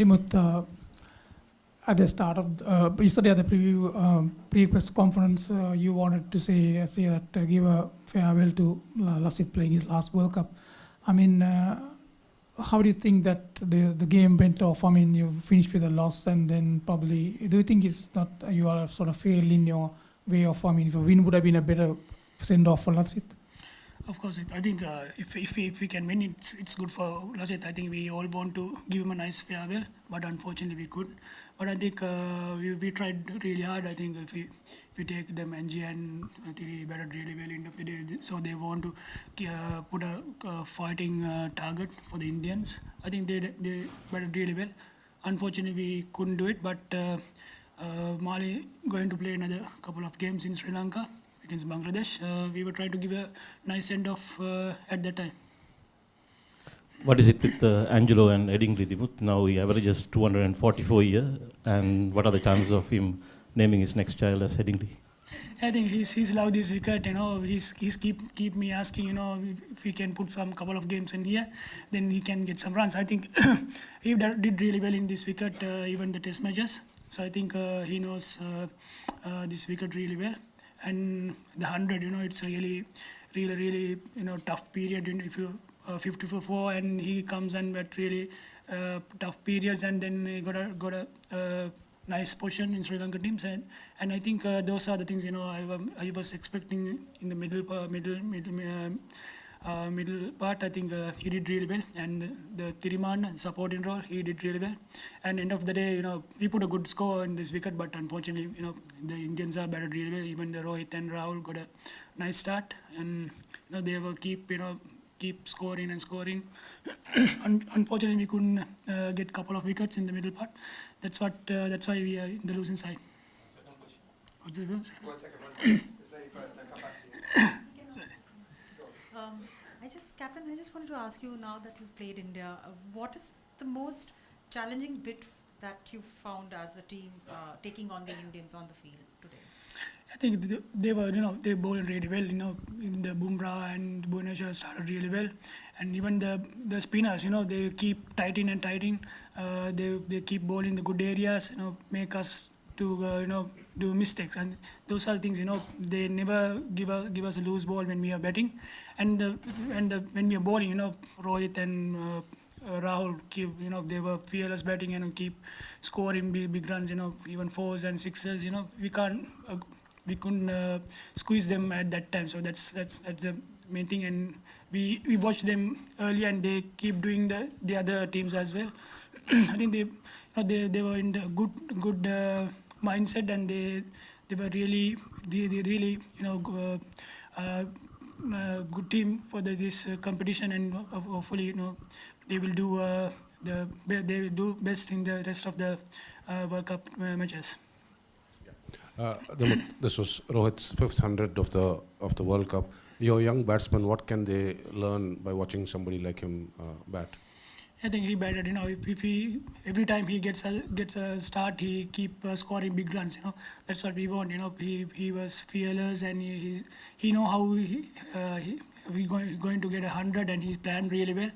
Dimuth, at the start of yesterday at the pre-press conference, you wanted to say that give a farewell to Lasith playing his last World Cup. I mean, how do you think that the game went off? I mean, you finished with a loss, and then probably do you think it's not you are sort of failed in your way of? I mean, if a win would have been a better send off for Lasith. Of course, I think if we can win, it's good for Lasith. I think we all want to give him a nice farewell, but unfortunately we couldn't. But I think we tried really hard. I think if we take them NG and I think he batted really well end of the day. So they want to put a fighting target for the Indians. I think they batted really well. Unfortunately, we couldn't do it. But Mali going to play another couple of games in Sri Lanka against Bangladesh. We were trying to give a nice send-off at that time. What is it with Angelo and Headingley, Dimuth? Now he averages 244 a year, and what are the chances of him naming his next child as Headingley? I think he's loved this wicket. He's keep me asking. If we can put some couple of games in here, then he can get some runs. I think he did really well in this wicket, even the Test matches. So I think he knows this wicket really well. And the 100, it's a really tough period. If you 50 for 4 and he comes and at really tough periods, and then he got a nice position in Sri Lanka teams, and I think those are the things I was expecting in the middle part. I think he did really well, and the Tiriman supporting role he did really well. And end of the day, we put a good score in this wicket, but unfortunately, the Indians are batted really well. Even the Rohit and Rahul got a nice start, and they will keep scoring and scoring. Unfortunately, we couldn't get a couple of wickets in the middle part. That's why we are in the losing side. What's the second? This lady first, then come back to you. Captain, I just wanted to ask you, now that you've played India, what is the most challenging bit that you found as a team taking on the Indians on the field today? I think they were, they bowled really well. In the Bumrah and Bhubaneswar started really well, and even the spinners, they keep tightening. They keep bowling the good areas, make us to do mistakes, and those are the things. They never give us a loose ball when we are batting, and when we are bowling, Rohit and Rahul keep, they were fearless batting and keep scoring big runs. Even fours and sixes. We couldn't squeeze them at that time. So that's the main thing, and we watched them early, and they keep doing the other teams as well. I think they were in the good mindset, and they were really good team for this competition, and hopefully they will do best in the rest of the World Cup matches. This was Rohit's 5th 100 of the World Cup. Your young batsman, what can they learn by watching somebody like him bat? I think he batted. If he every time he gets a start, he keep scoring big runs. That's what we want. He was fearless, and he know how he going to get 100, and he planned really well.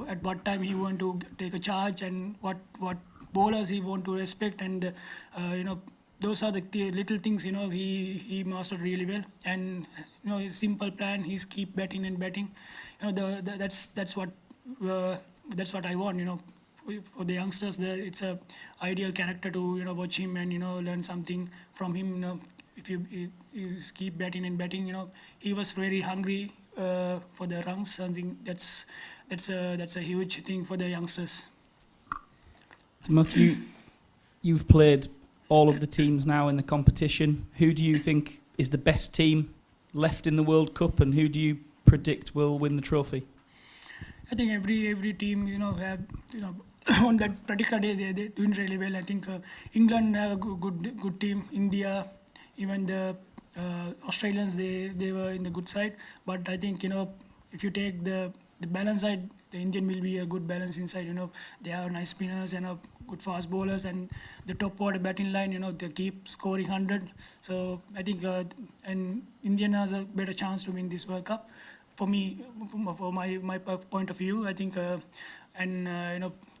At what time he want to take a charge, and what bowlers he want to respect, and those are the little things he mastered really well. And his simple plan, he's keep batting and batting. That's what I want. For the youngsters, it's a ideal character to watch him and learn something from him. If you keep batting and batting, he was very hungry for the runs. I think that's a huge thing for the youngsters. Dimuth, you've played all of the teams now in the competition. Who do you think is the best team left in the World Cup, and who do you predict will win the trophy? I think every team have on that particular day they're doing really well. I think England have a good team. India, even the Australians, they were in the good side. But I think if you take the balance side, the Indian will be a good balance inside. They have nice spinners and good fast bowlers, and the top order batting line. They keep scoring 100. So I think and Indian has a better chance to win this World Cup. For me, for my point of view, I think, and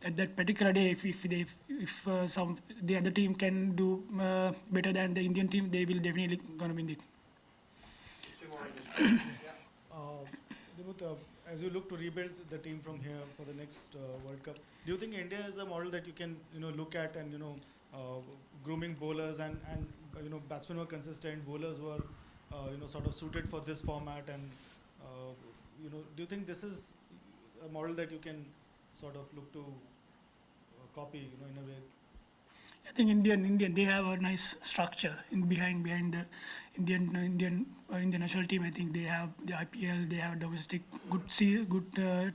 at that particular day, if some the other team can do better than the Indian team, they will definitely gonna win it. Two more English. Yeah. Dimuth, as you look to rebuild the team from here for the next World Cup, do you think India is a model that you can look at and grooming bowlers and batsmen were consistent, bowlers were sort of suited for this format, and do you think this is a model that you can sort of look to copy in a way? I think Indian they have a nice structure in behind the Indian national team. I think they have the IPL, they have domestic good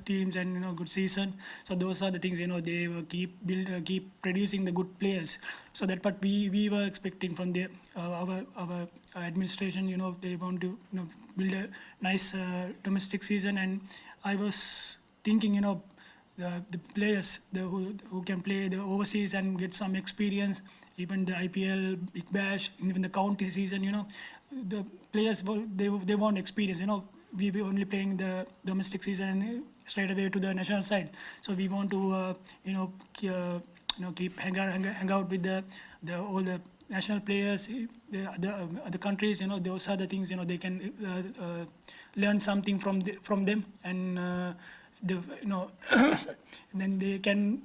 teams and good season. So those are the things they will keep producing the good players. So that what we were expecting from the our administration. They want to build a nice domestic season, and I was thinking the players who can play the overseas and get some experience, even the IPL, Big Bash, even the county season, the players they want experience. We were only playing the domestic season and straight away to the national side. So we want to keep hang out with the all the national players, the other countries. Those are the things they can learn something from them, and then they can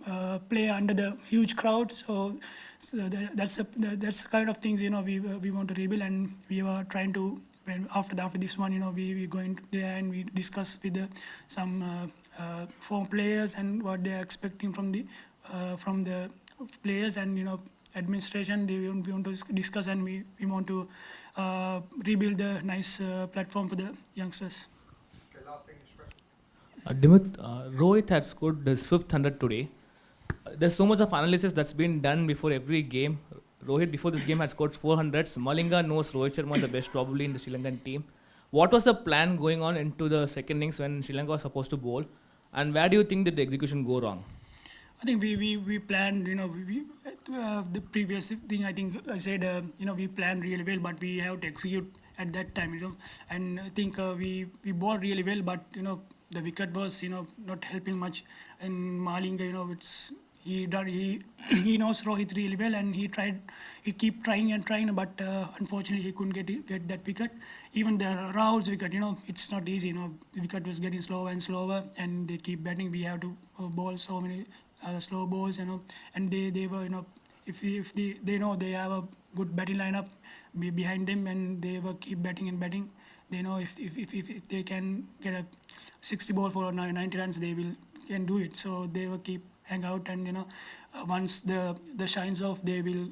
play under the huge crowd. So that's the kind of things we want to rebuild, and we are trying to. After this one, we going there and we discuss with some former players and what they are expecting from the players and administration. We want to discuss, and we want to rebuild the nice platform for the youngsters. Okay, last English question. Dimuth, Rohit had scored his 5th 100 today. There's so much of analysis that's been done before every game. Rohit, before this game, had scored 400s. Malinga knows Rohit Sharma the best probably in the Sri Lankan team. What was the plan going on into the second innings when Sri Lanka was supposed to bowl? And where do you think did the execution go wrong? I think we planned, the previous thing. I think I said, we planned really well, but we have to execute at that time, And I think we bowled really well, but the wicket was not helping much. And Malinga, he knows Rohit really well, and he keep trying, but unfortunately he couldn't get that wicket. Even the Rahul's wicket, it's not easy. The wicket was getting slower and slower, and they keep batting. We have to bowl so many slow balls, and they were, if they know they have a good batting lineup behind them, and they will keep batting and batting. They know if they can get a 60 ball for 90 runs, they can do it. So they will keep hang out, and once the shines off, they will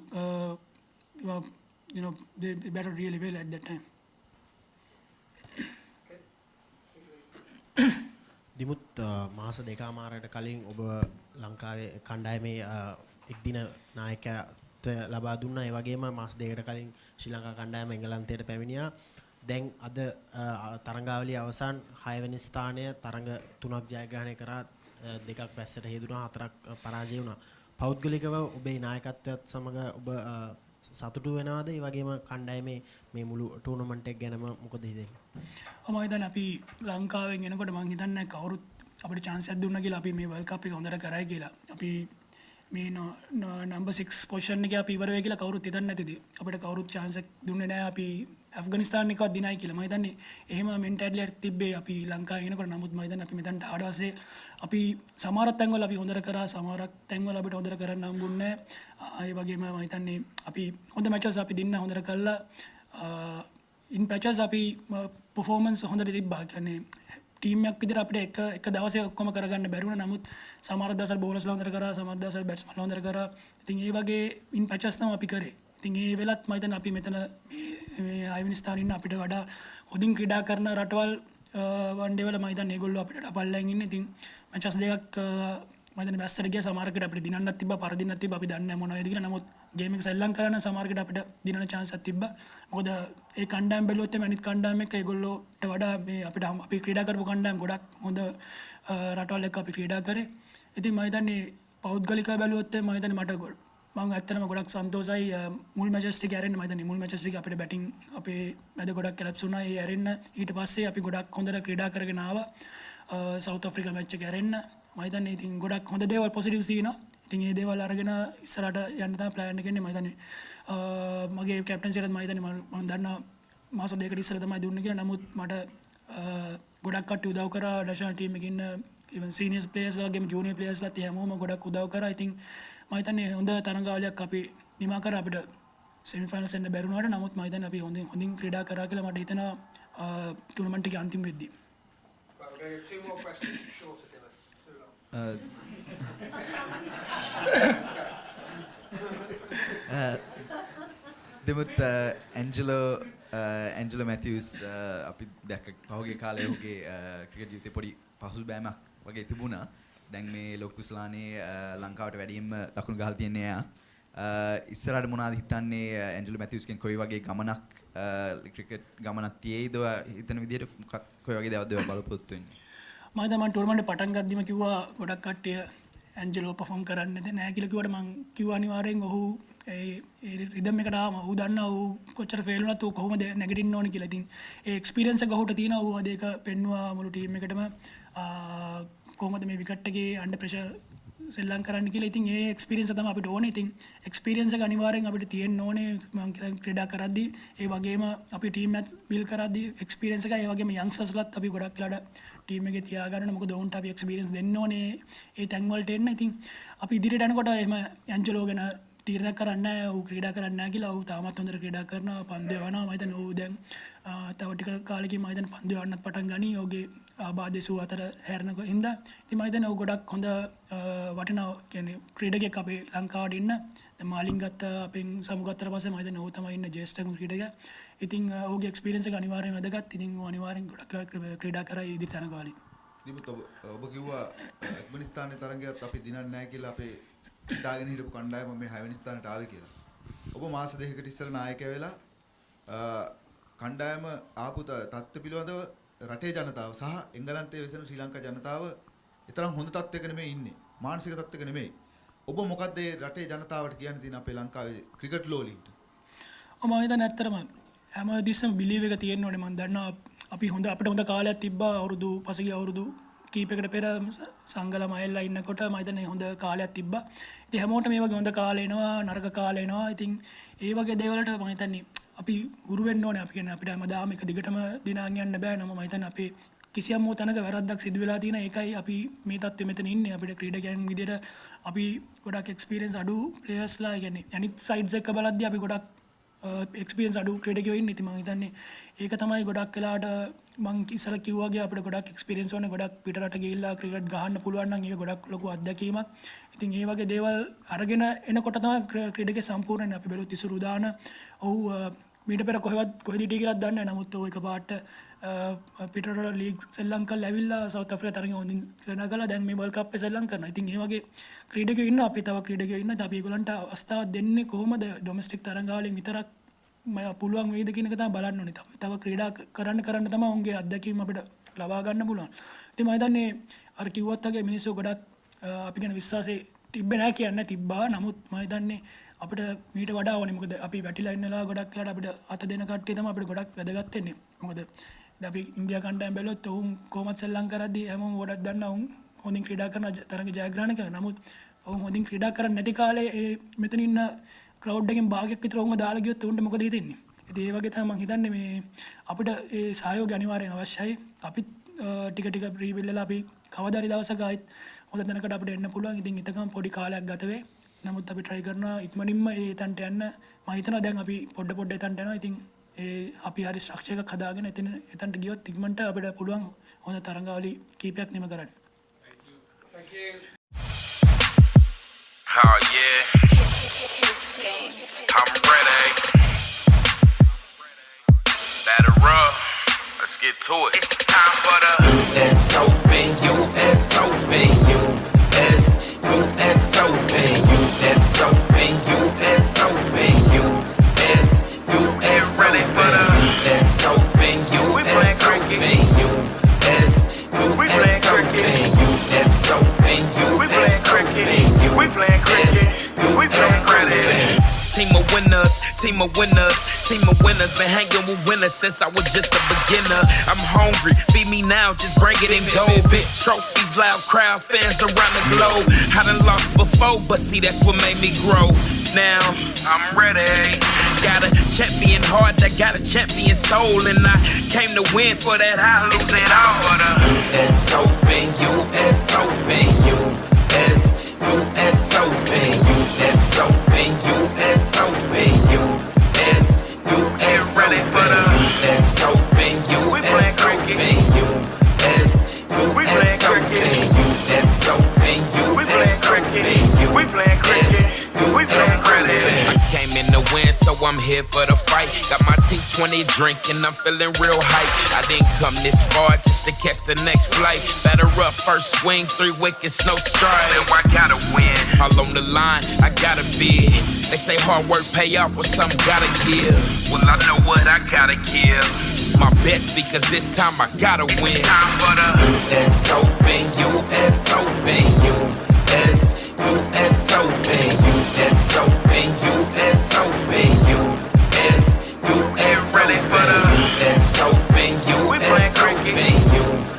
they batted really well at that time. Dimuth මාස දෙකමාරකට කලින් ඔබ ලංකාවේ කණ්ඩායමේ එක්දින නායකත්වය ලබා දුන්නා. ඒ වගේම මාස දෙකකට කලින් ශ්‍රී ලංකා කණ්ඩායම එංගලන්තයට පැමිණියා. දැන් අද තරඟාවලිය අවසන් 6 වෙනි ස්ථානය තරඟ 3ක් ජයග්‍රහණය කරා, 2ක් පැස්සට හේදුනා, 4ක් පරාජය වුණා. පෞද්ගලිකව ඔබේ නායකත්වයත් සමග ඔබ සතුටු වෙනවද? ඒ වගේම කණ්ඩායමේ මේ මුළු ටූර්නමන්ට් එක ගැනම මොකද හිතෙන්නේ? මම හිතන්නේ අපි ලංකාවෙන් එනකොට මම හිතන්නේ කවුරුත් අපිට chance එකක් දුන්නා කියලා අපි මේ World Cup එක හොඳට කරයි කියලා. අපි මේ number 6 position එකේ අපි ඉවර වෙයි කියලා කවුරුත් හිතන්නේ නැතිද? අපිට කවුරුත් chance එකක් දුන්නේ නැහැ. අපි ඇෆ්ගනිස්තාන් එකවත් දිනයි කියලා. මම හිතන්නේ එහෙම mentality එකක් තිබ්බේ අපි ලංකාවේ එනකොට. නමුත් මම හිතන්නේ අපි මෙතනට ආවට පස්සේ අපි සමහර තැන්වල අපි හොඳට කරා, සමහර තැන්වල අපිට හොඳට කරන්න හම්බුන්නේ නැහැ. ඒ වගේම මම හිතන්නේ අපි හොඳ matches අපි දින්න හොඳට කළා. in patches අපි performance හොඳට තිබ්බා. කියන්නේ ටීම් එකක් විදිහට අපිට එක දවසේ ඔක්කොම කරගන්න බැරි වුණා. නමුත් සමහර දවසල් බෝලර්ස්ලා හොඳට කරා, සමහර දවසල් බැට්ස්මන්ලා හොඳට කරා. ඉතින් ඒ වගේ in patches තමයි අපි කරේ. ඉතින් ඒ වෙලත් මම හිතන්නේ අපි මෙතන මේ 6 වෙනි ස්ථානයේ ඉන්න අපිට වඩා හොඳින් ක්‍රීඩා කරන රටවල් වන් ඩේ වල මම හිතන්නේ ඒගොල්ලෝ අපිට පල්ලෙන් ඉන්නේ. ඉතින් matches දෙකක් මම හිතන්නේ බැස්සට ගියා. සමහරකට අපිට දිනන්නත් තිබ්බා, පරදින්නත් තිබ්බා. අපි දන්නේ නැහැ මොන වේද කියලා. නමුත් ගේම් එක සෙල්ලම් කරන සමහරකට අපිට දිනන chance එකක් තිබ්බා. මොකද ඒ කණ්ඩායම් බැලුවොත් එමේ අනිත් කණ්ඩායම් එක්ක ඒගොල්ලෝට වඩා මේ අපි ක්‍රීඩා කරපු කණ්ඩායම් ගොඩක් හොඳ රටවල් එක්ක අපි ක්‍රීඩා කරේ. ඉතින් මම හිතන්නේ පෞද්ගලිකව බැලුවොත් මම හිතන්නේ මම ඇත්තටම ගොඩක් සන්තෝෂයි මුල් මැචස් ටික ඇරෙන්න. මම හිතන්නේ මුල් මැචස් ටික අපිට බැටිං අපේ මැද ගොඩක් කැලප්ස් වුණා. ඒ ඇරෙන්න ඊට පස්සේ අපි ගොඩක් හොඳට ක්‍රීඩා කරගෙන ආවා. සවුත් අප්‍රිකා මැච් එක ඇරෙන්න මම හිතන්නේ ඉතින් ගොඩක් හොඳ දේවල් පොසිටිව්ස් තියෙනවා. ඉතින් ඒ දේවල් අරගෙන ඉස්සරහට යන්න තමයි ප්ලෑන් එක ඉන්නේ. මම හිතන්නේ මගේ කැප්ටන්සියටත් මම හිතන්නේ මම දන්නවා මාස දෙකකට ඉස්සෙල්ලා තමයි දුන්නේ කියලා. නමුත් මට ගොඩක් කට්ටිය උදව් කරා නැෂනල් ටීම් එකේ ඉන්න even senior players වගේම junior players ලාත් හැමෝම ගොඩක් උදව් කරා. ඉතින් මම හිතන්නේ හොඳ තරඟාවලියක් අපි නිමා කරා. අපිට semi finals එන්න බැරි වුණාට නමුත් මම හිතන්නේ අපි හොඳින් ක්‍රීඩා කරා කියලා මට හිතෙනවා ටූර්නමන්ට් එකේ අන්තිම වෙද්දී. Right, we're going to do 2 more questions. Shorter, Dimuth. Too long. Dimuth, Angelo Matthews අපි දැක්ක පහුගිය කාලේ ඔහුගේ ක්‍රිකට් ජීවිතේ පොඩි පහසුබෑමක් වගේ තිබුණා. දැන් මේ ලොකුස්ලානේ ලංකාවට වැඩියෙන්ම දකුණු ගහලා තියන්නේ එයා. ඉස්සරහට මොනවද හිතන්නේ ඇන්ජලෝ මැතිව්ස්ගෙන් කොයි වගේ ගමනක් ක්‍රිකට් ගමනක් තියේද හිතන විදිහට කොයි වගේ දේවල්ද බලපොරොත්තු වෙන්නේ? මම තමයි ටූර්නමන්ට් පටන් ගද්දිම කිව්වා ගොඩක් කට්ටිය ඇන්ජලෝ පර්ෆෝම් කරන්නේ නැහැ කියලා කිව්වට මම කිව්වා අනිවාර්යෙන් ඔහු ඒ රිදම් එකට ආවම ඔහු දන්නා ඔහු කොච්චර ෆේල් වුණත් ඔහු කොහොමද නැගිටින්න ඕනේ කියලා. ඉතින් ඒ එක්ස්පීරියන්ස් එක ඔහුට තියෙනවා. ඔහු අද ඒක පෙන්නුවා මුළු ටීම් එකටම කොහොමද මේ විකට් එකේ අන්ඩර් ප්‍රෙෂර් සෙල්ලම් කරන්න කියලා. ඉතින් ඒ එක්ස්පීරියන්ස් එක තමයි අපිට ඕනේ. ඉතින් එක්ස්පීරියන්ස් එක අනිවාර්යෙන් අපිට තියෙන්න ඕනේ. මම කියන ක්‍රීඩා කරද්දී ඒ වගේම අපි ටීම් එකත් බිල් කරද්දී එක්ස්පීරියන්ස් එක ඒ වගේම යන්ග්ස්ටර්ස්ලාත් අපි ගොඩක් වෙලාට ටීම් එකේ තියාගන්න. මොකද ඔවුන්ට අපි එක්ස්පීරියන්ස් දෙන්න ඕනේ ඒ තැන් වලට එන්න. ඉතින් අපි ඉදිරියට යනකොට එහෙම ඇන්ජලෝ ගැන තීරණයක් කරන්නේ නැහැ. ඔහු ක්‍රීඩා කරන්නේ නැහැ කියලා. ඔහු තාමත් හොඳට ක්‍රීඩා කරනවා. පන්දු යවනවා. මම හිතන්නේ ඔහු දැන් තව ටික කාලෙකින් මම හිතන්නේ පන්දු යවන්නත් පටන් ගනී. ඔහුගේ ආබාධය 84 හැරෙනකොට ඉඳලා. ඉතින් මම හිතන්නේ ඔහු ගොඩක් හොඳ වටිනා කියන්නේ ක්‍රීඩකයෙක් අපේ ලංකාවට ඉන්න. දැන් මාලින් ගත්ත අපෙන් සමුගත්තට පස්සේ මම හිතන්නේ ඔහු තමයි ඉන්න ජේෂ්ඨම ක්‍රීඩකයා. ඉතින් ඔහුගේ එක්ස්පීරියන්ස් එක අනිවාර්යෙන් වැදගත්. ඉතින් ඔහු අනිවාර්යෙන් ගොඩක් ක්‍රීඩා කරා ඉදිරි තරඟවලදී. දිමුත් ඔබ කිව්වා අෆ්ගානිස්තානයේ තරඟයත් අපි දිනන්නේ නැහැ කියලා අපේ හිතාගෙන හිටපු කණ්ඩායම මේ 6 වෙනි ස්ථානට ආවේ කියලා. ඔබ මාස දෙකකට ඉස්සෙල්ලා නායකයා වෙලා කණ්ඩායම ආපු තත්ත්ව පිළිබඳව රටේ ජනතාව සහ එංගලන්තයේ වෙසෙන ශ්‍රී ලංකා ජනතාව ඊතරම් හොඳ තත්ත්වයක නෙමෙයි ඉන්නේ. මානසික තත්ත්වයක නෙමෙයි. ඔබ මොකද්ද මේ රටේ ජනතාවට කියන්න තියෙන අපේ ලංකාවේ ක්‍රිකට් ලෝලින්ට? මම හිතන්නේ ඇත්තටම හැමදෙස්සම බිලීව් එක තියෙන්න ඕනේ. මම දන්නවා අපි අපිට හොඳ කාලයක් තිබ්බා. පසුගිය අවුරුදු කීපයකට පෙර සංගල මයිල්ලා ඉන්නකොට මම හිතන්නේ හොඳ කාලයක් තිබ්බා. ඉතින් හැමෝටම මේ වගේ හොඳ කාලේ එනවා, නරක කාලේ එනවා. ඉතින් ඒ වගේ දේවල්ට මම හිතන්නේ අපි හුරු වෙන්න ඕනේ. අපි කියන්නේ අපිට හැමදාම එක දිගටම දිනාන් යන්න බෑ. නම මම හිතන්නේ අපි කිසියම් තැනක වැරද්දක් සිදු වෙලා තියෙන ඒකයි අපි මේ තත්ත්වෙ මෙතන ඉන්නේ. අපිට ක්‍රීඩකයන් විදිහට අපි ගොඩක් එක්ස්පීරියන්ස් අඩු ප්ලේයර්ස්ලා කියන්නේ අනිත් සයිඩ්ස් එක බලද්දී අපි ගොඩක් එක්ස්පීරියන්ස් අඩු ක්‍රීඩකයෝ ඉන්නේ. ඉතින් මම හිතන්නේ ඒක තමයි ගොඩක් වෙලාට මං ඉස්සර කිව්වා වගේ අපිට ගොඩක් එක්ස්පීරියන්ස් ඕනේ. ගොඩක් පිටරට ගිහිල්ලා ක්‍රිකට් ගහන්න පුළුවන් නම් ඒක ගොඩක් ලොකු අත්දැකීමක්. ඉතින් ඒ වගේ දේවල් අරගෙන එනකොට තමයි ක්‍රීඩකේ සම්පූර්ණයෙන් අපි බැලුවොත් ඉසුරු දාන ඔව් මීට පෙර කොහෙද හිටියේ කියලාත් දන්නේ නැහැ. නමුත් ඔය එකපාරට පිටරට ලීග් සෙල්ලම් කරලා ඇවිල්ලා සවුත් ආෆ්‍රිකා තරඟ හොඳින් ක්‍රීඩා කරලා දැන් මේ වර්ල්ඩ් කප් එක සෙල්ලම් කරනවා. ඉතින් මේ වගේ ක්‍රීඩකයෝ ඉන්නවා. අපි තව ක්‍රීඩකයෝ ඉන්නවා. අපි ඒගොල්ලන්ට අවස්ථාවක් දෙන්නේ කොහොමද ඩොමෙස්ටික් තරඟවලින් විතරක් පුළුවන් වේද කියන එක තමයි බලන්න ඕනේ. තව ක්‍රීඩා කරන්න තමයි උන්ගේ අත්දැකීම් අපිට ලබා ගන්න පුළුවන්. ඉතින් මම හිතන්නේ අර කිව්වත් වගේ මිනිස්සු ගොඩක් අපි ගැන විශ්වාසය තිබ්බේ නැහැ කියන්නේ තිබ්බා. නමුත් මම හිතන්නේ අපිට මීට වඩා ඕනේ. මොකද අපි වැටිලා ඉන්නලා ගොඩක් වෙලාට අපිට අත දෙන කට්ටිය තමයි අපිට ගොඩක් වැදගත් වෙන්නේ. මොකද අපි ඉන්දියා කණ්ඩායම බැලුවොත් උන් කොහොමද සෙල්ලම් කරද්දී හැමෝම ගොඩක් දන්නා උන් හොඳින් ක්‍රීඩා කරන තරඟ ජයග්‍රහණය කරනවා. නමුත් උන් හොඳින් ක්‍රීඩා කරන්නේ නැති කාලේ මෙතන ඉන්න ක්‍රවුඩ් එකෙන් භාගයක් විතර උන්ව දාලා ගියොත් උන්ට මොකද හිතෙන්නේ? ඉතින් ඒ වගේ තමයි මම හිතන්නේ මේ අපිට ඒ සහයෝගය අනිවාර්යෙන් අවශ්‍යයි. අපි ටික ටික රීබිල්ඩ් වෙලා අපි කවදාරි දවසක ආයෙත් හොඳ තැනකට අපිට එන්න පුළුවන්. ඉතින් ඉතකම් පොඩි කාලයක් ගත වේ. නමුත් අපි try කරනවා ඉක්මනින්ම ඒ තැනට යන්න. මම හිතනවා දැන් අපි පොඩ එතනට යනවා. ඉතින් අපි හරි ස්ට්‍රක්චර් එකක් හදාගෙන එතනට ගියොත් ඉක්මනට අපිට පුළුවන් හොඳ තරඟාවලි කීපයක් නිම කරන්න. Thank you. Oh yeah, I'm ready. Batter up, let's get to it. It's time for the US Open, US Open, US Open, US Open, US Open, US ready for the US Open, US Open, US Open, US Open, US Open, we playing cricket, we playing cricket. Team of winners, team of winners. Team of winners, been hanging with winners since I was just a beginner. I'm hungry, feed me now, just bring it in gold. Big trophies, loud crowds, fans around the globe. I done lost before, but see that's what made me grow. Now I'm ready. Got a champion heart, I got a champion soul, and I came to win. For that I lose it all. But US Open, US Open, US Open, US Open, US Open, US ready for the US Open, US Open, US Open, US Open, US Open, we playing cricket. We playing cricket. I came in to win, so I'm here for the fight. Got my T20 drink and I'm feeling real hype. I didn't come this far just to catch the next flight. Better up first swing, 3 wickets, no strike. So I gotta win. All on the line, I gotta bid. They say hard work pay off, or something gotta give. Well, I know what I gotta give. My best, because this time I gotta win. Time for the US Open, US Open, US Open, US Open, US Open, US ready for the US Open, US Open, US Open,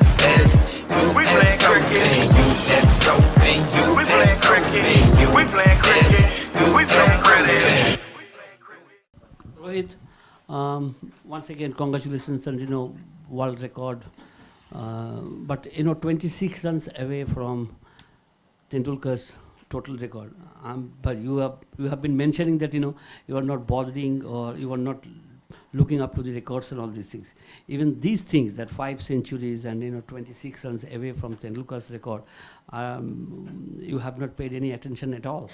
US Open, US Open, we playing cricket. We playing cricket. Rohit, once again, congratulations on world record. But 26 runs away from Tendulkar's total record. But you have been mentioning that you are not bothering, or you are not looking up to the records and all these things. Even these things, that 5 centuries and 26 runs away from Tendulkar's record, you have not paid any attention at all.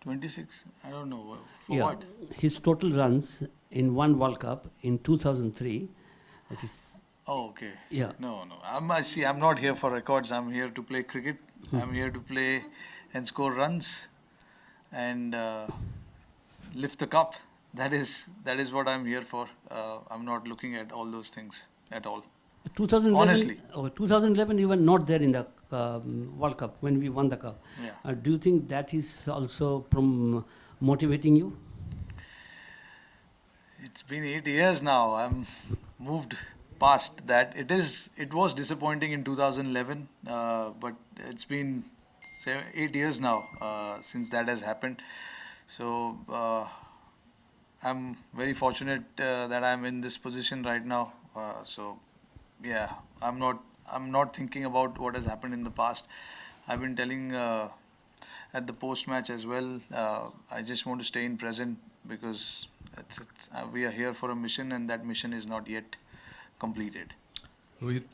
26? I don't know. For Yeah, what? his total runs in one World Cup in 2003. That is. Oh, okay. Yeah. No. I'm not here for records. I'm here to play cricket. I'm here to play and score runs and lift the cup. That is what I'm here for. I'm not looking at all those things at all. 2011, honestly. 2011, you were not there in the World Cup when we won the cup. Yeah. Do you think that is also motivating you? It's been 8 years now. I'm moved past that. It was disappointing in 2011, but it's been 8 years now since that has happened. So I'm very fortunate that I'm in this position right now. So yeah, I'm not thinking about what has happened in the past. I've been telling at the post match as well. I just want to stay in present, because we are here for a mission, and that mission is not yet completed. Rohit,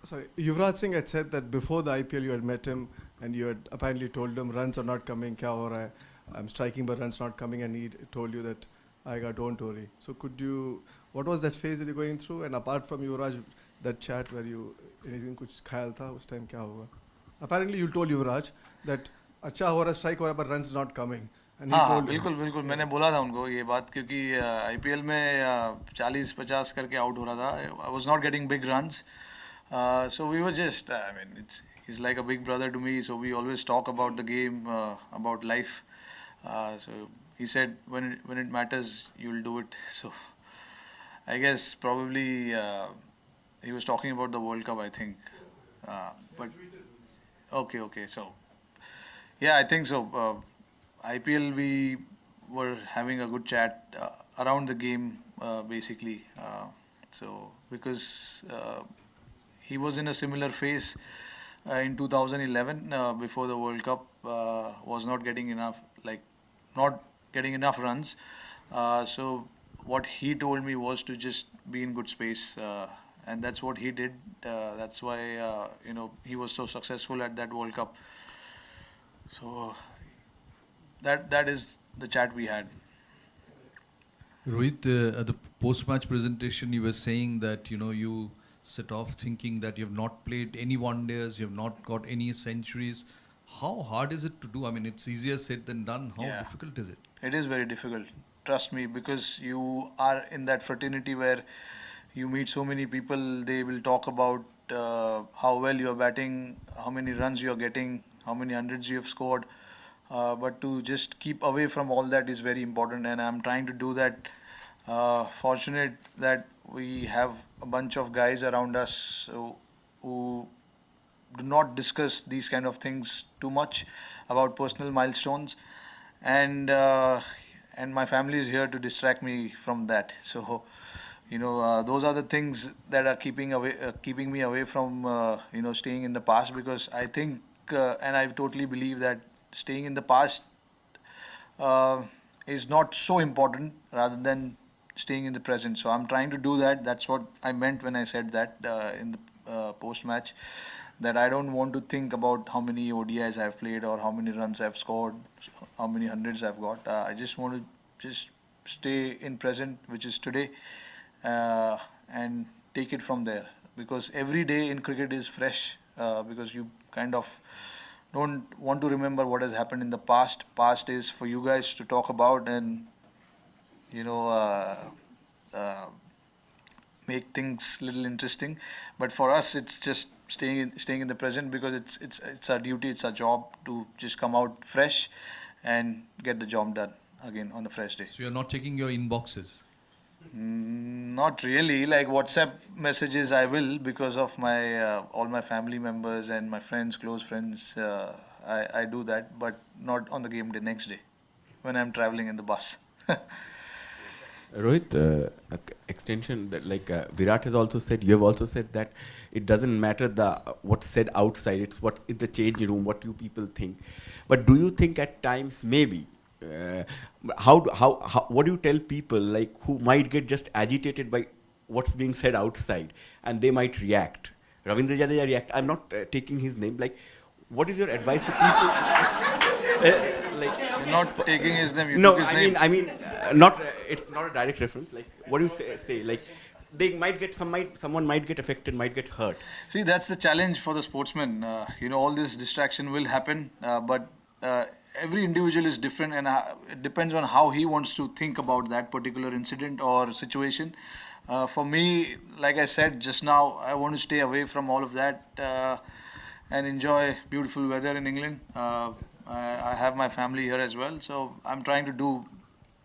sorry, Yuvraj Singh had said that before the IPL you had met him and you had apparently told him runs are not coming, kya ho raha hai? I'm striking but runs not coming, and he told you that don't worry. So what was that phase that you're going through? And apart from Yuvraj, that chat where anything kuch khayal tha us time kya hoga? Apparently you told Yuvraj that अच्छा हो रहा strike हो रहा but runs not coming. हाँ, बिल्कुल मैंने बोला था उनको ये बात, क्योंकि IPL में 40-50 करके आउट हो रहा था. I was not getting big runs, so we were just, he's like a big brother to me, so we always talk about the game, about life. So he said when it matters, you'll do it. So I guess probably he was talking about the World Cup, I think. But okay, so yeah, I think so. IPL, we were having a good chat around the game, basically. So because he was in a similar phase in 2011 before the World Cup, was not getting enough runs. So what he told me was to just be in good space, and that's what he did. That's why he was so successful at that World Cup. So that is the chat we had. Rohit, at the post-match presentation, you were saying that you set off thinking that you have not played any one-days, you have not got any centuries. How hard is it to do? It's easier said than done. How difficult is it? It is very difficult. Trust me, because you are in that fraternity where you meet so many people. They will talk about how well you are batting, how many runs you are getting, how many hundreds you have scored. but to just keep away from all that is very important, and I'm trying to do that. Fortunate that we have a bunch of guys around us who do not discuss these kind of things too much about personal milestones, and my family is here to distract me from that. So those are the things that are keeping me away from staying in the past, because I think and I totally believe that staying in the past is not so important rather than staying in the present. So I'm trying to do that. That's what I meant when I said that in the post match, that I don't want to think about how many ODIs I've played or how many runs I've scored, how many hundreds I've got. I just want to just stay in present, which is today, and take it from there. Because every day in cricket is fresh, because you kind of don't want to remember what has happened in the past. Past is for you guys to talk about and make things little interesting. But for us, it's just staying in the present, because it's our duty, it's our job to just come out fresh and get the job done again on a fresh day. So you're not checking your inboxes? Not really. Like WhatsApp messages, I will, because of my all my family members and my friends, close friends. I do that, but not on the game day next day when I'm traveling in the bus. Rohit, extension that Virat has also said, you have also said that it doesn't matter what's said outside, it's what's in the change room, what you people think. But do you think at times maybe, what do you tell people who might get just agitated by what's being said outside and they might react? Ravindra Jadeja react. I'm not taking his name. What is your advice to people? You're not taking his name. You No, took his name. I mean, not. It's not a direct reference. What do you say? They might get someone might get affected, might get hurt. See, that's the challenge for the sportsman. All this distraction will happen, but every individual is different, and it depends on how he wants to think about that particular incident or situation. For me, like I said just now, I want to stay away from all of that and enjoy beautiful weather in England. I have my family here as well, so I'm trying to do,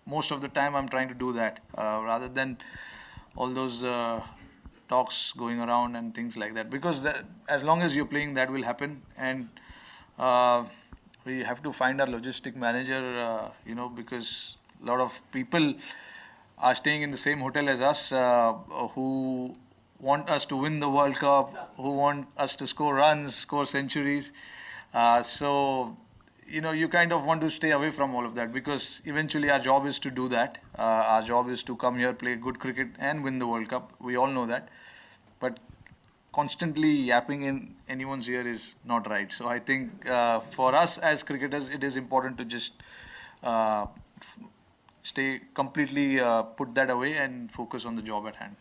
most of the time I'm trying to do that rather than all those talks going around and things like that, because as long as you're playing, that will happen. And we have to find our logistic manager, because a lot of people are staying in the same hotel as us, who want us to win the World Cup, who want us to score runs, score centuries. So you kind of want to stay away from all of that, because eventually our job is to do that. Our job is to come here, play good cricket and win the World Cup. We all know that. But constantly yapping in anyone's ear is not right. So I think for us as cricketers, it is important to just stay completely, put that away and focus on the job at hand.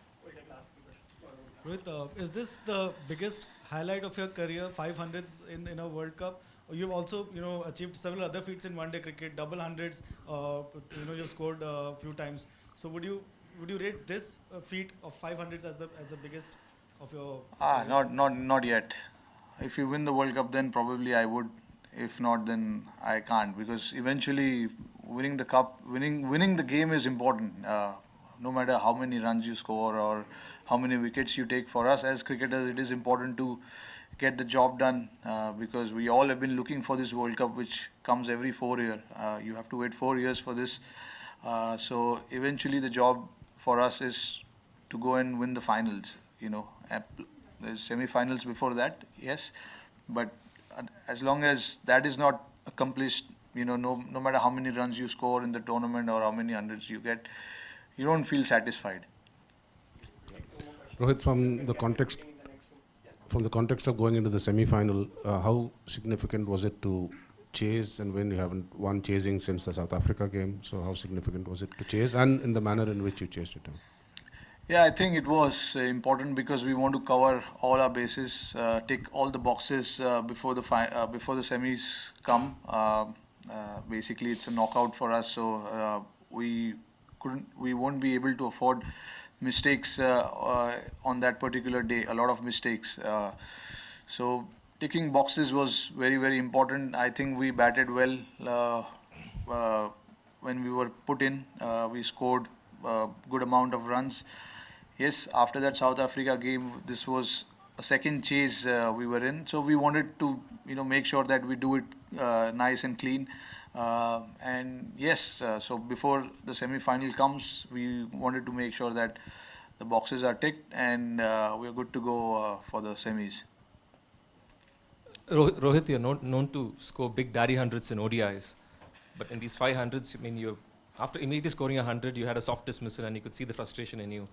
Rohit, is this the biggest highlight of your career, 500s in a World Cup? You've also, achieved several other feats in one-day cricket, double hundreds. You've scored a few times. So would you rate this feat of 500s as the biggest of your? Not yet. If you win the World Cup, then probably I would. If not, then I can't, because eventually winning the cup, winning the game is important. No matter how many runs you score or how many wickets you take, for us as cricketers, it is important to get the job done, because we all have been looking for this World Cup, which comes every 4 years. You have to wait 4 years for this. So eventually the job for us is to go and win the finals. There's semi-finals before that, yes. But as long as that is not accomplished, no matter how many runs you score in the tournament or how many hundreds you get, you don't feel satisfied. Rohit, from the context of going into the semi-final, how significant was it to chase and win? You haven't won chasing since the South Africa game, so how significant was it to chase, and in the manner in which you chased it? Yeah, I think it was important, because we want to cover all our bases, tick all the boxes before the semis come. Basically, it's a knockout for us, so we won't be able to afford mistakes on that particular day. A lot of mistakes. So ticking boxes was very, very important. I think we batted well when we were put in. We scored a good amount of runs. Yes, after that South Africa game, this was a second chase we were in. So we wanted to, make sure that we do it nice and clean. And yes, so before the semi-final comes, we wanted to make sure that the boxes are ticked and we are good to go for the semis. Rohit, you're known to score big daddy hundreds in ODIs, but in these 500s, after immediately scoring 100, you had a soft dismissal and you could see the frustration in you.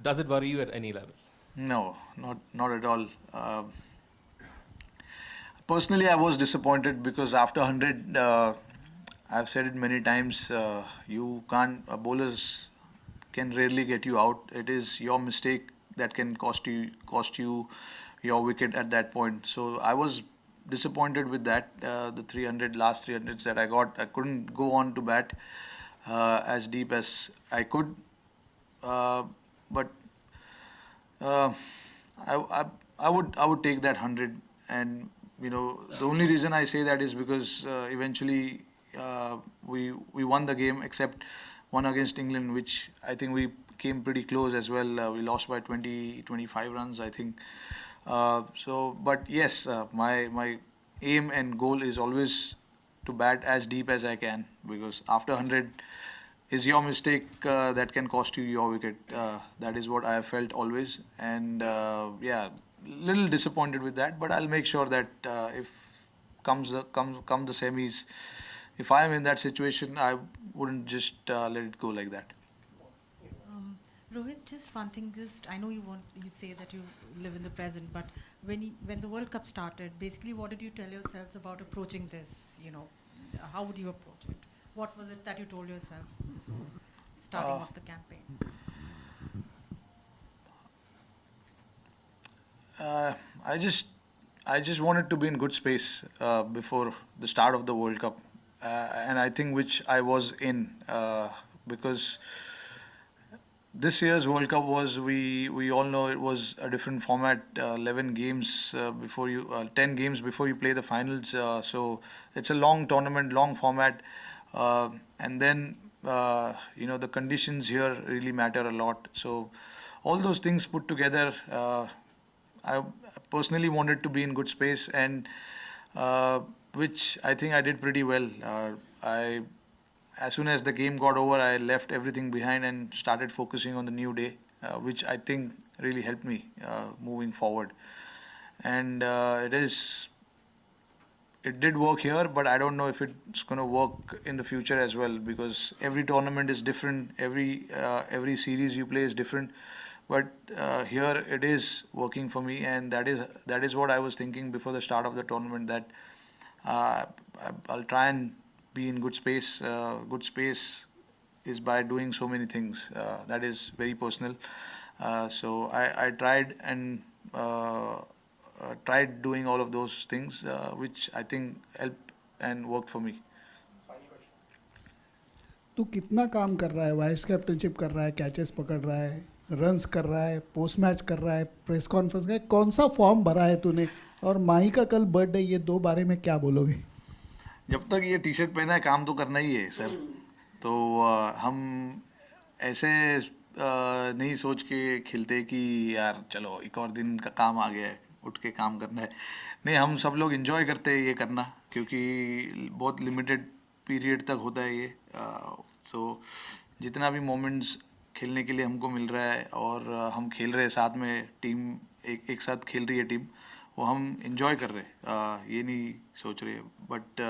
Does it worry you at any level? No, not at all. Personally, I was disappointed because after 100, I've said it many times, bowlers can rarely get you out. It is your mistake that can cost you your wicket at that point. So I was disappointed with that. The last 300s that I got, I couldn't go on to bat as deep as I could. But I would take that 100, and the only reason I say that is because eventually we won the game, except one against England, which I think we came pretty close as well. We lost by 25 runs, I think. But yes, my aim and goal is always to bat as deep as I can, because after 100 is your mistake that can cost you your wicket. That is what I have felt always, and little disappointed with that. But I'll make sure that if come the semis, if I am in that situation, I wouldn't just let it go like that. Rohit, just one thing. I know you say that you live in the present, but when the World Cup started, basically, what did you tell yourselves about approaching this? How would you approach it? What was it that you told yourself starting off the campaign? I just wanted to be in good space before the start of the World Cup, and I think which I was in, because this year's World Cup we all know it was a different format, 11 games 10 games before you play the finals. So it's a long tournament, long format, and then the conditions here really matter a lot. So all those things put together, I personally wanted to be in good space, and which I think I did pretty well. As soon as the game got over, I left everything behind and started focusing on the new day, which I think really helped me moving forward. And it did work here, but I don't know if it's going to work in the future as well, because every tournament is different, every series you play is different. But here it is working for me, and that is what I was thinking before the start of the tournament, that I'll try and be in good space. Good space is by doing so many things. That is very personal. So I tried and tried doing all of those things, which I think helped and worked for me. तू कितना काम कर रहा है? Vice captainship कर रहा है, catches पकड़ रहा है, रन्स कर रहा है, पोस्ट मैच कर रहा है, प्रेस कॉन्फ्रेंस का कौन सा फॉर्म भरा है तूने? और माही का कल बर्थडे, ये दो बारे में क्या बोलोगे? जब तक ये टी शर्ट पहना है, काम तो करना ही है सर. तो हम ऐसे नहीं सोच के खेलते कि यार चलो एक और दिन का काम आ गया है, उठ के काम करना है. नहीं, हम सब लोग एंजॉय करते हैं ये करना, क्योंकि बहुत लिमिटेड पीरियड तक होता है ये. सो जितना भी मोमेंट्स खेलने के लिए हमको मिल रहा है, और हम खेल रहे हैं साथ में, टीम एक साथ खेल रही है टीम, वो हम एंजॉय कर रहे हैं, ये नहीं सोच रहे. बट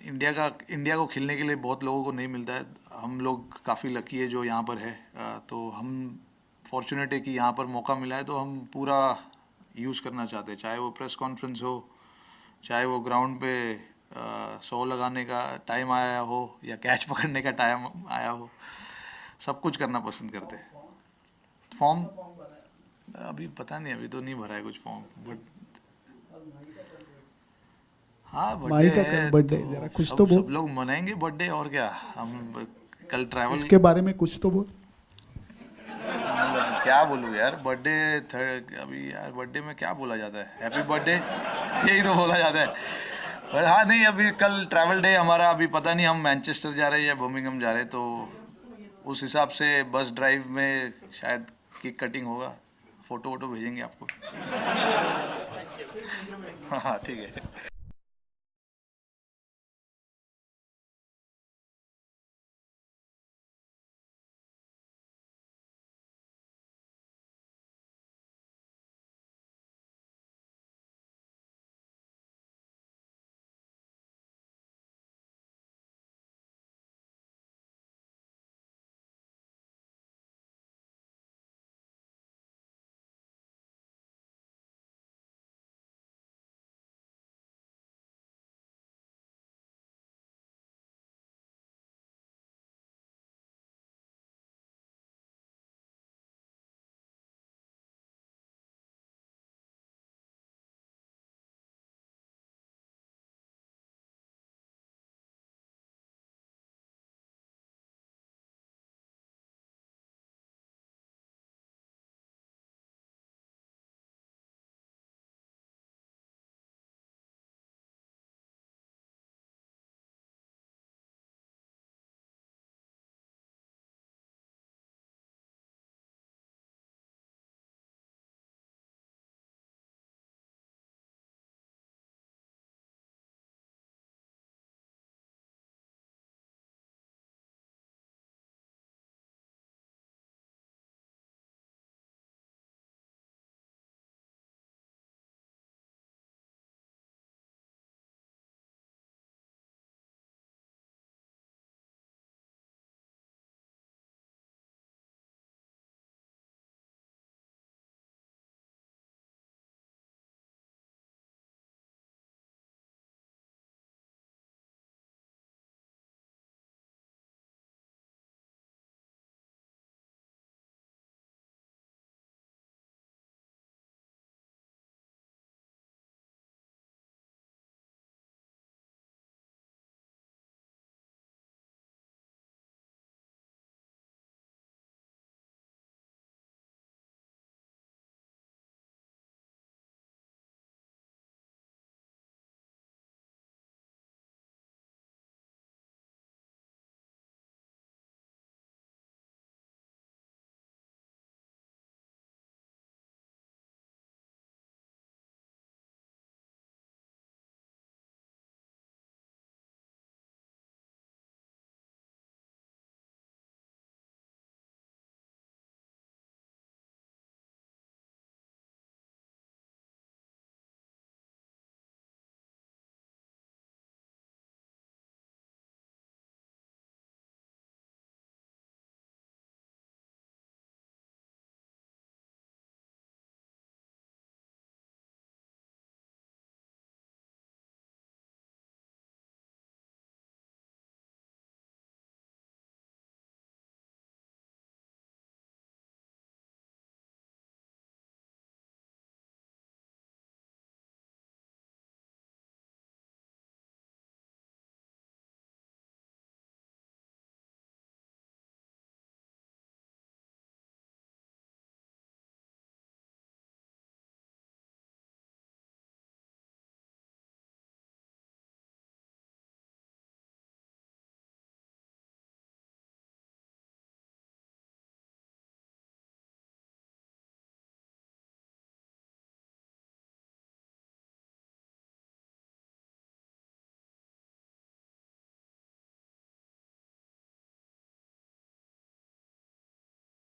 इंडिया को खेलने के लिए बहुत लोगों को नहीं मिलता है. हम लोग काफ़ी लकी है जो यहाँ पर है. तो हम फॉर्चुनेट है कि यहाँ पर मौका मिला है, तो हम पूरा यूज़ करना चाहते हैं. चाहे वो प्रेस कॉन्फ्रेंस हो, चाहे वो ग्राउंड पे 100 लगाने का टाइम आया हो, या कैच पकड़ने का टाइम आया हो, सब कुछ करना पसंद करते हैं. फॉर्म अभी पता नहीं, अभी तो नहीं भरा है कुछ फॉर्म. बट हाँ, बर्थडे है, जरा कुछ तो बोल. सब लोग मनाएंगे बर्थडे, और क्या. हम कल ट्रैवल, इसके बारे में कुछ तो बोल. क्या बोलूँ यार, बर्थडे अभी यार बर्थडे में क्या बोला जाता है, हैप्पी बर्थडे यही तो बोला जाता है। पर हाँ नहीं, अभी कल ट्रैवल डे हमारा, अभी पता नहीं हम मैनचेस्टर जा रहे हैं या बर्मिंघम जा रहे हैं, तो उस हिसाब से बस ड्राइव में शायद केक कटिंग होगा, फोटो वोटो भेजेंगे आपको। हाँ ठीक है।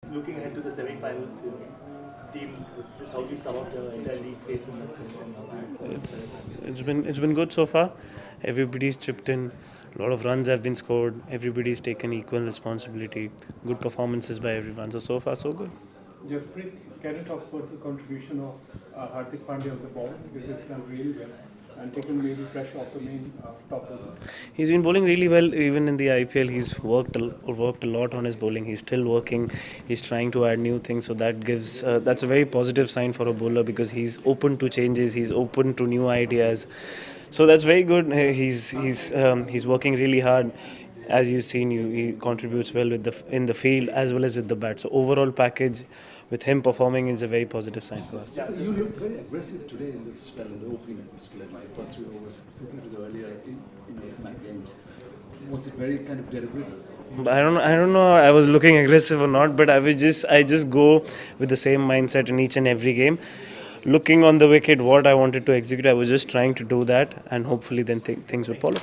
Looking ahead to the semi-finals, team, just how do you sum up the entire league phase in that sense, and how do you look forward to semi-finals? It's been good so far. Everybody's chipped in. A lot of runs have been scored. Everybody's taken equal responsibility. Good performances by everyone. So far so good. Jasprit, can you talk about the contribution of Hardik Pandya on the ball, because it's done really well and taken maybe pressure off the main top bowler? He's been bowling really well. Even in the IPL, he's worked a lot on his bowling. He's still working. He's trying to add new things. So that gives that's a very positive sign for a bowler, because he's open to changes. He's open to new ideas. So that's very good. He's working really hard. As you've seen, he contributes well with in the field as well as with the bat. So overall package, with him performing is a very positive sign for us. You looked very aggressive today in the spell, in the opening spell, the first 3 overs, compared to the earlier games. Was it very kind of deliberate? I don't know I was looking aggressive or not, but I just go with the same mindset in each and every game. Looking on the wicket, what I wanted to execute, I was just trying to do that, and hopefully then things would follow.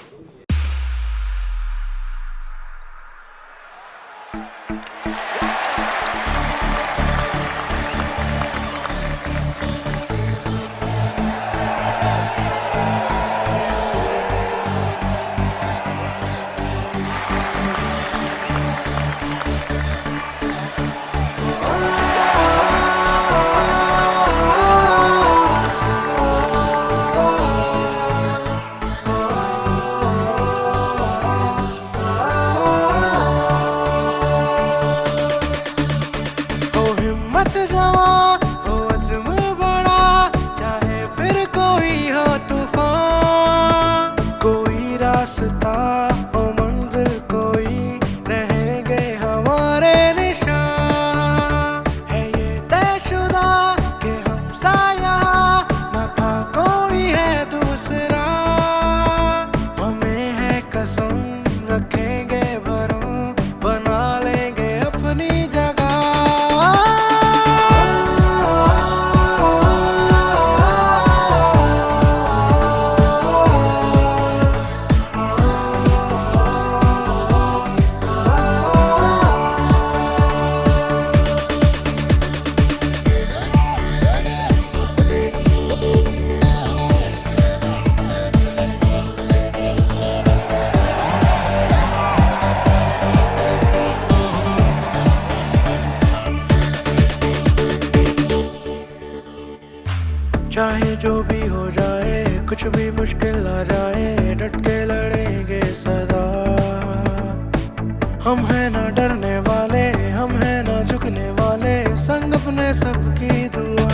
चाहे जो भी हो जाए, कुछ भी मुश्किल आ जाए, डट के लड़ेंगे सदा। हम हैं ना डरने वाले, हम हैं ना झुकने वाले, संग अपने सबकी दुआ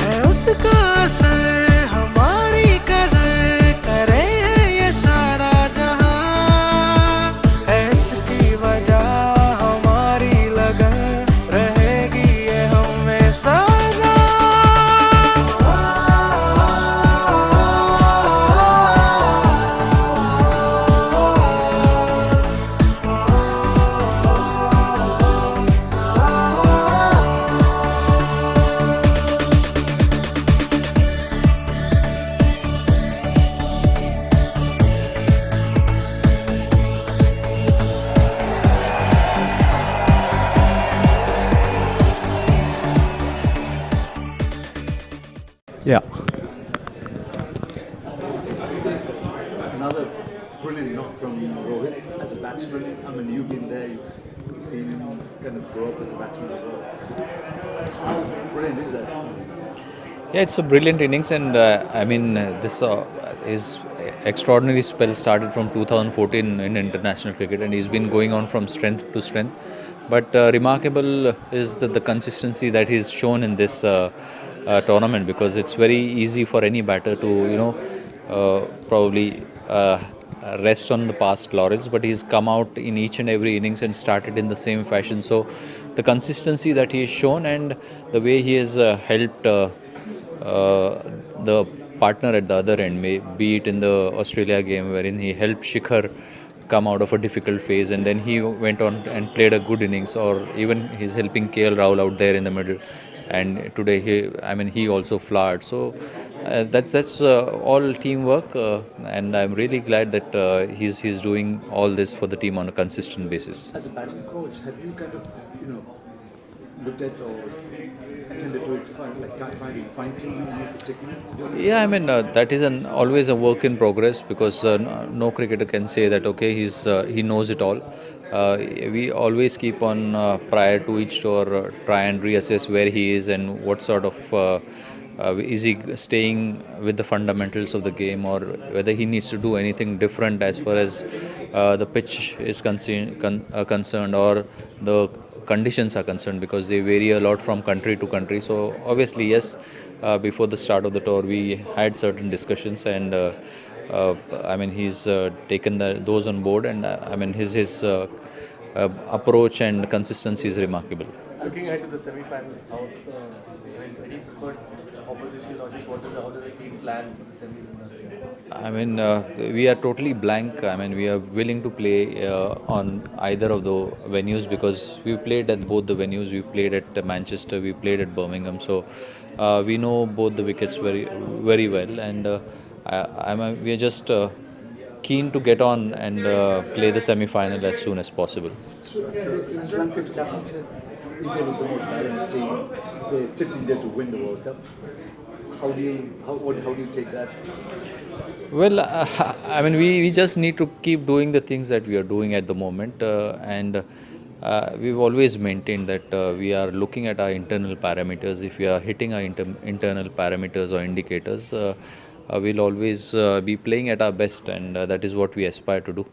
है उसका असर, हमारी कदर करे है ये सारा जहां, है इसकी वजह हमारी लगन, रहेगी ये हमेशा। Yeah. Another brilliant knock from Rohit as a batsman. I mean, you've been there, you've seen him kind of grow up as a batsman as well. How brilliant is that? Yeah, it's a brilliant innings, and this his extraordinary spell started from 2014 in international cricket, and he's been going on from strength to strength. But remarkable is the consistency that he's shown in this tournament, because it's very easy for any batter to probably rest on the past laurels, but he's come out in each and every innings and started in the same fashion. So the consistency that he has shown, and the way he has helped the partner at the other end, be it in the Australia game wherein he helped Shikhar come out of a difficult phase, and then he went on and played a good innings, or even he's helping KL Rahul out there in the middle, and today he also flowered. So that's all teamwork, and I'm really glad that he's doing all this for the team on a consistent basis. As a batting coach, have you kind of looked at or attended to his trying to fine-tune any of his techniques? Yeah, that is always a work in progress, because no cricketer can say that he knows it all. We always keep on prior to each tour try and reassess where he is and what sort of is he staying with the fundamentals of the game, or whether he needs to do anything different as far as the pitch is concerned, or the conditions are concerned, because they vary a lot from country to country. So obviously, yes, before the start of the tour we had certain discussions, and he's taken those on board, and his approach and consistency is remarkable. Looking ahead to the semi-finals, how's the any preferred opposition or just how does the team plan for the semis in that sense? I mean, we are totally blank. I mean, we are willing to play on either of the venues because we played at both the venues. We played at Manchester, we played at Birmingham, so we know both the wickets very well, and we are just keen to get on and play the semi-final as soon as possible. So, as Lanka's captain said, India look the most balanced team. They tipped India to win the World Cup. How do you take that? Well, I mean, we just need to keep doing the things that we are doing at the moment, and we've always maintained that we are looking at our internal parameters. If we are hitting our internal parameters or indicators, we'll always be playing at our best, and that is what we aspire to do.